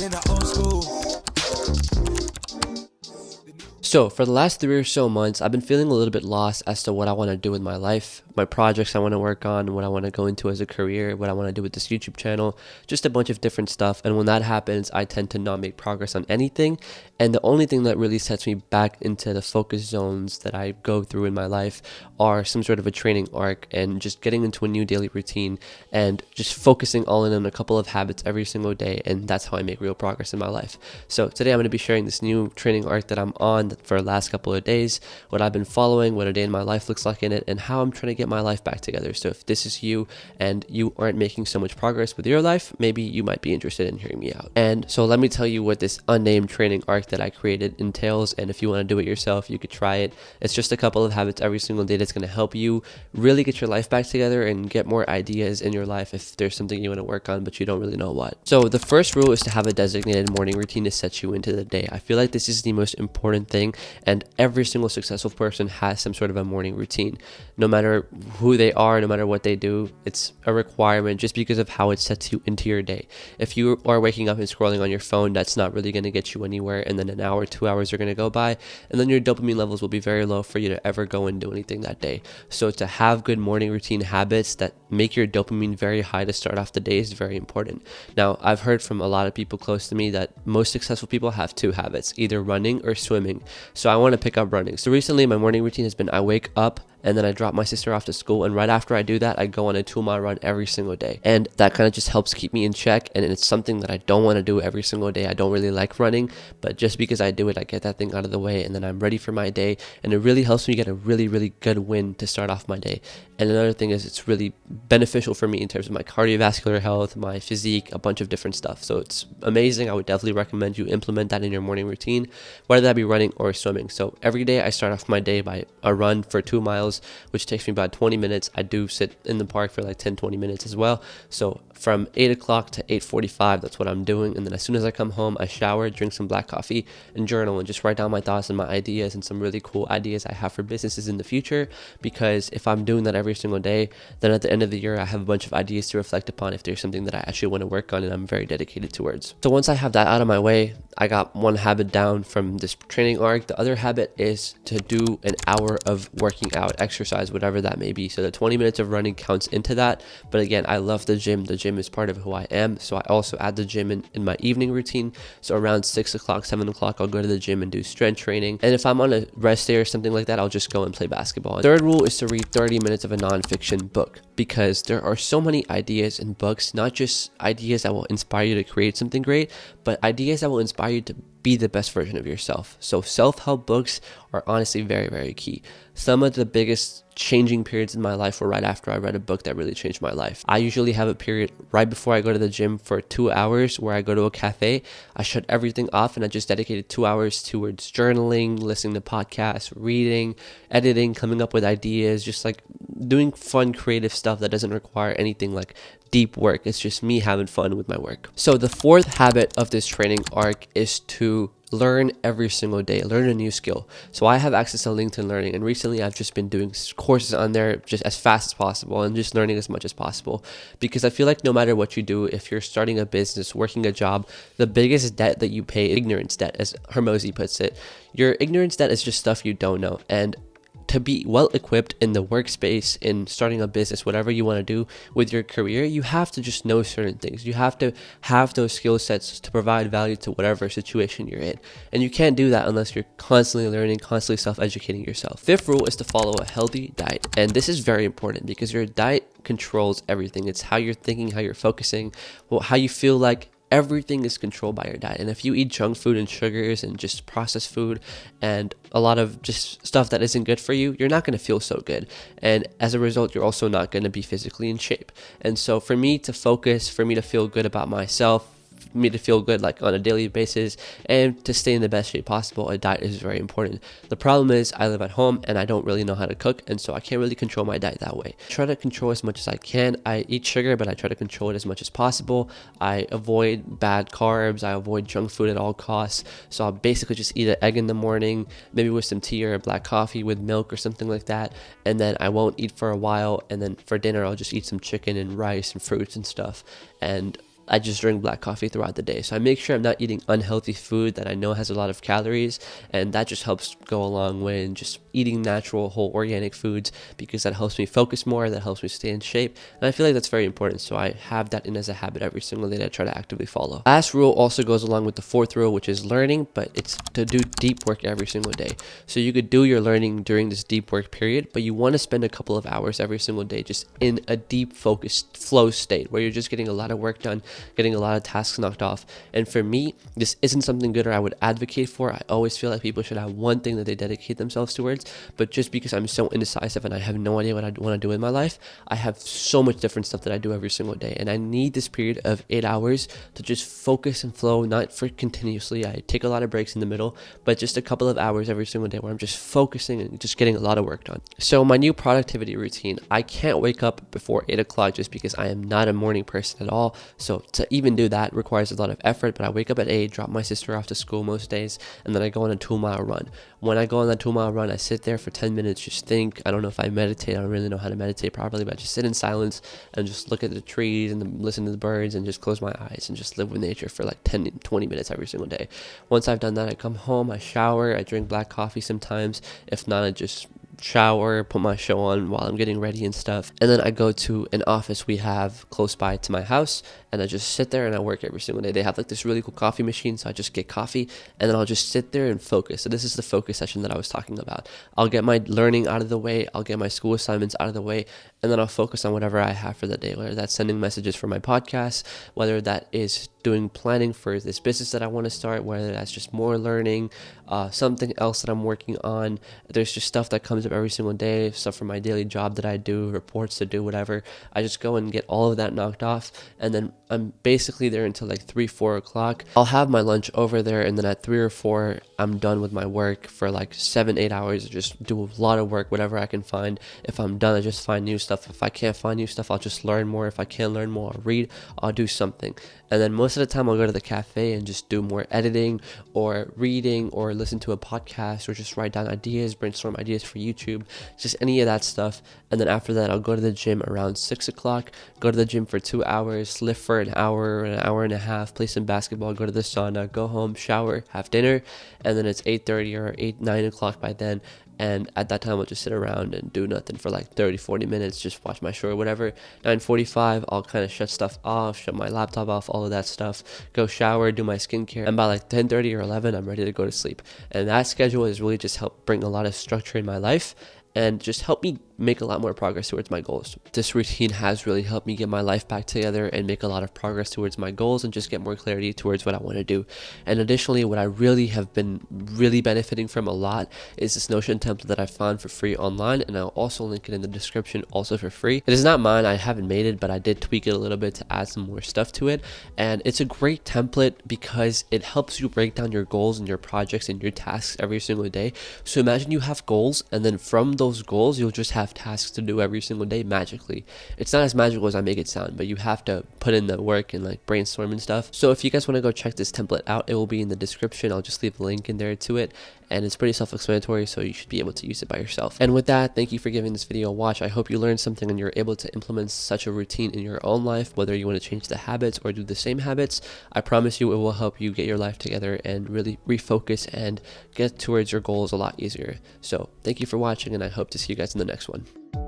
in the old school. So for the last 3 or so months, I've been feeling a little bit lost as to what I want to do with my life, my projects I want to work on, what I want to go into as a career, what I want to do with this YouTube channel, just a bunch of different stuff. And when that happens, I tend to not make progress on anything. And the only thing that really sets me back into the focus zones that I go through in my life are some sort of a training arc and just getting into a new daily routine and just focusing all in on a couple of habits every single day. And that's how I make real progress in my life. So today I'm going to be sharing this new training arc that I'm on for the last couple of days, what I've been following, what a day in my life looks like in it, and how I'm trying to get my life back together. So if this is you and you aren't making so much progress with your life, maybe you might be interested in hearing me out. And so let me tell you what this unnamed training arc that I created entails. And if you want to do it yourself, you could try it. It's just a couple of habits every single day that's going to help you really get your life back together and get more ideas in your life if there's something you want to work on, but you don't really know what. So the first rule is to have a designated morning routine to set you into the day. I feel like this is the most important thing, and every single successful person has some sort of a morning routine. No matter who they are, no matter what they do, it's a requirement just because of how it sets you into your day. If you are waking up and scrolling on your phone, that's not really going to get you anywhere, and then an hour, 2 hours are going to go by, and then your dopamine levels will be very low for you to ever go and do anything that day. So to have good morning routine habits that make your dopamine very high to start off the day is very important. Now, I've heard from a lot of people close to me that most successful people have two habits, either running or swimming. So I want to pick up running. So recently my morning routine has been I wake up and then I drop my sister off to school, and right after I do that, I go on a 2-mile run every single day. And that kind of just helps keep me in check, and it's something that I don't want to do every single day. I don't really like running, but just because I do it, I get that thing out of the way, and then I'm ready for my day, and it really helps me get a really, really good win to start off my day. And another thing is it's really beneficial for me in terms of my cardiovascular health, my physique, a bunch of different stuff. So it's amazing. I would definitely recommend you implement that in your morning routine, whether that be running or swimming. So every day I start off my day by a run for 2 miles, which takes me about 20 minutes. I do sit in the park for like 10-20 minutes as well. So from 8 o'clock to 8:45, that's what I'm doing. And then as soon as I come home, I shower, drink some black coffee, and journal, and just write down my thoughts and my ideas and some really cool ideas I have for businesses in the future. Because if I'm doing that every single day, then at the end of the year, I have a bunch of ideas to reflect upon if there's something that I actually want to work on and I'm very dedicated towards. So once I have that out of my way, I got one habit down from this training arc. The other habit is to do an hour of working out, exercise, whatever that may be. So the 20 minutes of running counts into that. But again, I love the gym. The gym is part of who I am. So I also add the gym in my evening routine. So around 6 o'clock, 7 o'clock, I'll go to the gym and do strength training. And if I'm on a rest day or something like that, I'll just go and play basketball. Third rule is to read 30 minutes of a nonfiction book, because there are so many ideas in books, not just ideas that will inspire you to create something great, but ideas that will inspire you to be the best version of yourself. So self-help books are honestly very, very key. Some of the biggest changing periods in my life were right after I read a book that really changed my life. I usually have a period right before I go to the gym for 2 hours where I go to a cafe. I shut everything off and I just dedicated 2 hours towards journaling, listening to podcasts, reading, editing, coming up with ideas, just like doing fun, creative stuff that doesn't require anything like deep work. It's just me having fun with my work. So the fourth habit of this training arc is to learn every single day, learn a new skill. So I have access to LinkedIn Learning, and recently I've just been doing courses on there just as fast as possible and just learning as much as possible, because I feel like no matter what you do, if you're starting a business, working a job, the biggest debt that you pay, ignorance debt, as Hormozi puts it. Your ignorance debt is just stuff you don't know, and to be well equipped in the workspace, in starting a business, whatever you want to do with your career, you have to just know certain things. You have to have those skill sets to provide value to whatever situation you're in. And you can't do that unless you're constantly learning, constantly self-educating yourself. Fifth rule is to follow a healthy diet. And this is very important because your diet controls everything. It's how you're thinking, how you're focusing, how you feel like. Everything is controlled by your diet. And if you eat junk food and sugars and just processed food and a lot of just stuff that isn't good for you, you're not going to feel so good. And as a result, you're also not going to be physically in shape. And so for me to focus, for me to feel good about myself, me to feel good like on a daily basis and to stay in the best shape possible, a diet is very important. The problem is I live at home and I don't really know how to cook, and so I can't really control my diet that way. I try to control as much as I can. I eat sugar, but I try to control it as much as possible. I avoid bad carbs. I avoid junk food at all costs. So I'll basically just eat an egg in the morning, maybe with some tea or a black coffee with milk or something like that, and then I won't eat for a while, and then for dinner I'll just eat some chicken and rice and fruits and stuff. And I just drink black coffee throughout the day. So I make sure I'm not eating unhealthy food that I know has a lot of calories, and that just helps go a long way in just eating natural, whole, organic foods, because that helps me focus more, that helps me stay in shape, and I feel like that's very important. So I have that in as a habit every single day that I try to actively follow. Last rule also goes along with the fourth rule, which is learning, but it's to do deep work every single day. So you could do your learning during this deep work period, but you want to spend a couple of hours every single day just in a deep focused flow state where you're just getting a lot of work done, getting a lot of tasks knocked off. And for me, this isn't something good or I would advocate for. I always feel like people should have one thing that they dedicate themselves towards, but just because I'm so indecisive and I have no idea what I want to do in my life, I have so much different stuff that I do every single day, and I need this period of 8 hours to just focus and flow, not for continuously. I take a lot of breaks in the middle, but just a couple of hours every single day where I'm just focusing and just getting a lot of work done. So my new productivity routine, I can't wake up before 8 o'clock just because I am not a morning person at all. So to even do that requires a lot of effort, but I wake up at 8, drop my sister off to school most days, and then I go on a 2-mile run. When I go on that 2-mile run, I sit there for 10 minutes, just think. I don't know if I meditate. I don't really know how to meditate properly, but I just sit in silence and just look at the trees and listen to the birds and just close my eyes and just live with nature for like 10 20 minutes every single day. Once I've done that, I come home, I shower, I drink black coffee sometimes. If not, I just shower, put my show on while I'm getting ready and stuff, and then I go to an office we have close by to my house, and I just sit there and I work every single day. They have like this really cool coffee machine, so I just get coffee and then I'll just sit there and focus. So this is the focus session that I was talking about. I'll get my learning out of the way, I'll get my school assignments out of the way, and then I'll focus on whatever I have for the day, whether that's sending messages for my podcast, whether that is doing planning for this business that I want to start, whether that's just more learning, something else that I'm working on. There's just stuff that comes up every single day, stuff for my daily job that I do, reports to do, whatever. I just go and get all of that knocked off, and then I'm basically there until like 3-4 o'clock. I'll have my lunch over there, and then at 3 or 4 I'm done with my work for like 7-8 hours. I just do a lot of work, whatever I can find. If I'm done, I just find new stuff. If I can't find new stuff, I'll just learn more. If I can't learn more, I'll read, I'll do something. And then most of the time I'll go to the cafe and just do more editing or reading or listen to a podcast or just write down ideas, brainstorm ideas for YouTube, just any of that stuff. And then after that, I'll go to the gym around 6 o'clock, go to the gym for 2 hours, lift for an hour and a half, play some basketball, go to the sauna, go home, shower, have dinner, and then it's 8:30 or 9 o'clock by then. And at that time, I'll just sit around and do nothing for like 30-40 minutes, just watch my show or whatever. 9:45, I'll kind of shut stuff off, shut my laptop off, all of that stuff, go shower, do my skincare. And by like 10:30 or 11, I'm ready to go to sleep. And that schedule has really just helped bring a lot of structure in my life and just help me make a lot more progress towards my goals. This routine has really helped me get my life back together and make a lot of progress towards my goals and just get more clarity towards what I want to do. And additionally, what I really have been benefiting from a lot is this Notion template that I found for free online, and I'll also link it in the description also for free. It is not mine, I haven't made it, but I did tweak it a little bit to add some more stuff to it. And it's a great template because it helps you break down your goals and your projects and your tasks every single day. So imagine you have goals, and then from those goals, you'll just have tasks to do every single day magically. It's not as magical as I make it sound, but you have to put in the work and like brainstorm and stuff. So if you guys want to go check this template out, it will be in the description. I'll just leave a link in there to it, and it's pretty self-explanatory, so you should be able to use it by yourself. And with that, thank you for giving this video a watch. I hope you learned something and you're able to implement such a routine in your own life, whether you want to change the habits or do the same habits. I promise you it will help you get your life together and really refocus and get towards your goals a lot easier. So thank you for watching, and I hope to see you guys in the next one.